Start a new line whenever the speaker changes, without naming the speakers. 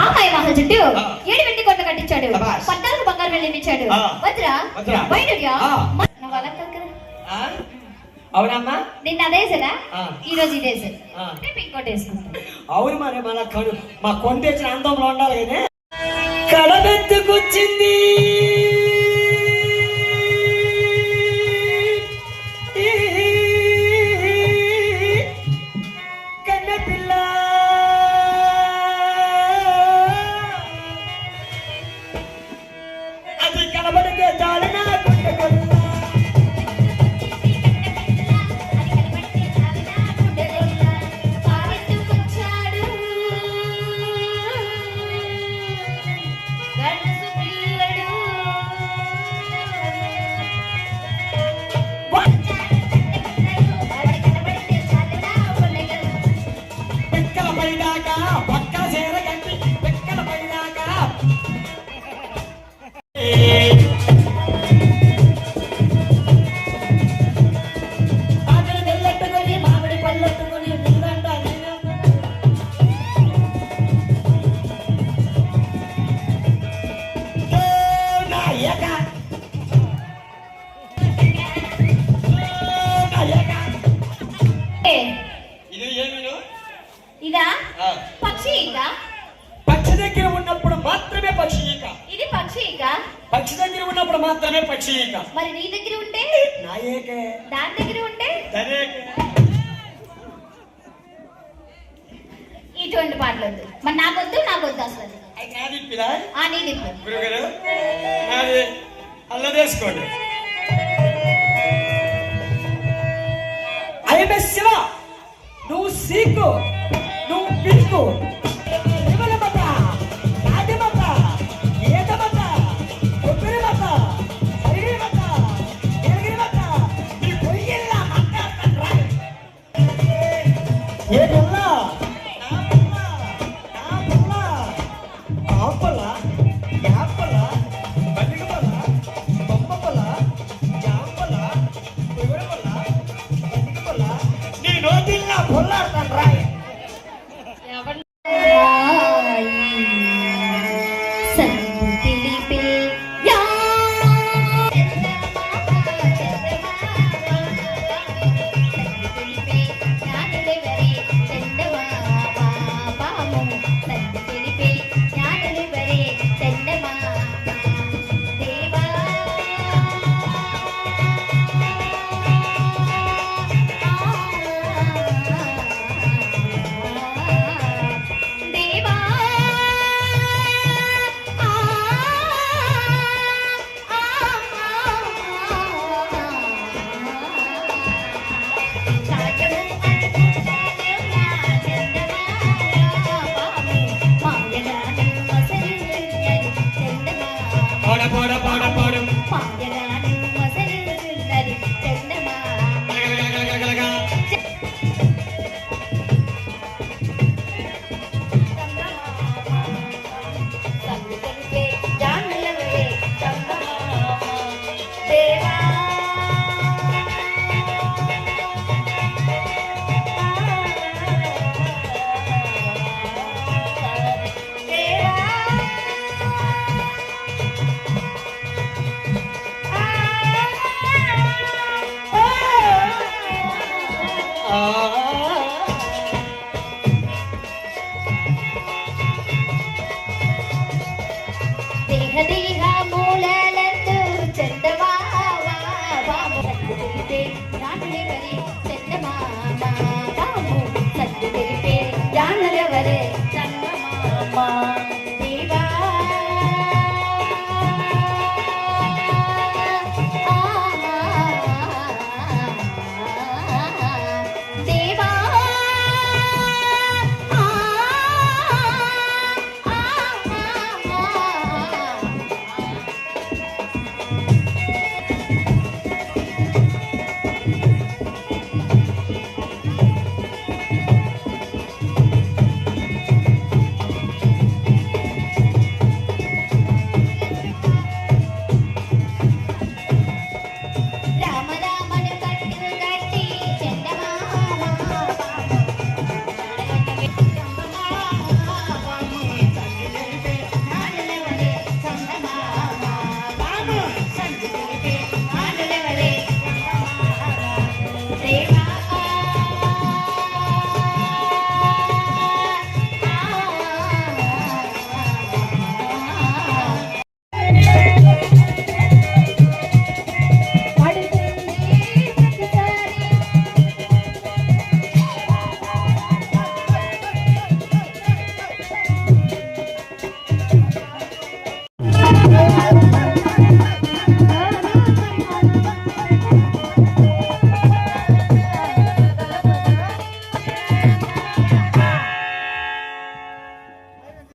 ఆమాయ మహల్ చుట్టూ 7 వెండి కోట కట్టించాడు, 14 బంగారు వెండి ఇచ్చాడు. వజ్ర వైడూర్య
అవునమ్మా,
నిన్న అదేసరా ఈ రోజు ఇదేసా రేపు ఇంకోటి వేసుకుంటా.
అవును మరి మన మా కొండేసిన అందంలో ఉండాలి కానీ కడబెత్తుకొచ్చింది కన్నెపిల్ల. అది కనబడితే చాలు నా గుండె కొల్ల.
ఇదా పక్షి ఈక.
పక్షి దగ్గర ఉన్నప్పుడు మాత్రమే పక్షి ఈక.
ఇది పక్షి ఈక.
పక్షి దగ్గర ఉన్నప్పుడు మాత్రమే పక్షి ఈక.
మరి నీ దగ్గర ఉంటే
నా ఏకే.
దాని దగ్గర ఉంటే
దరేకే.
ఇటువంటి పాటలు వద్దు మరి. నాకొద్దు అసలు. నీ దిప్పు
గురుగారు నాది అల్లదేసుకోండి. అయ్యే శివ, నువ్వు సీకు, నువ్వు పిలుకు, శివలమత, రాజమత, ఏదమత, కొబ్బరిమత, సరిగిరిమత, ఎరగిరిమత, నీ పొయ్యిల్లా మాట్లాడతాను రా. ఏదల్లా ఆపల, యాపల, బలిగపల, బొమ్మపల, జాంపల, పువ్వుపల, బలిగపల, నీ నోటిల్లా పొల్లాడతాను రాయ్.
దేహ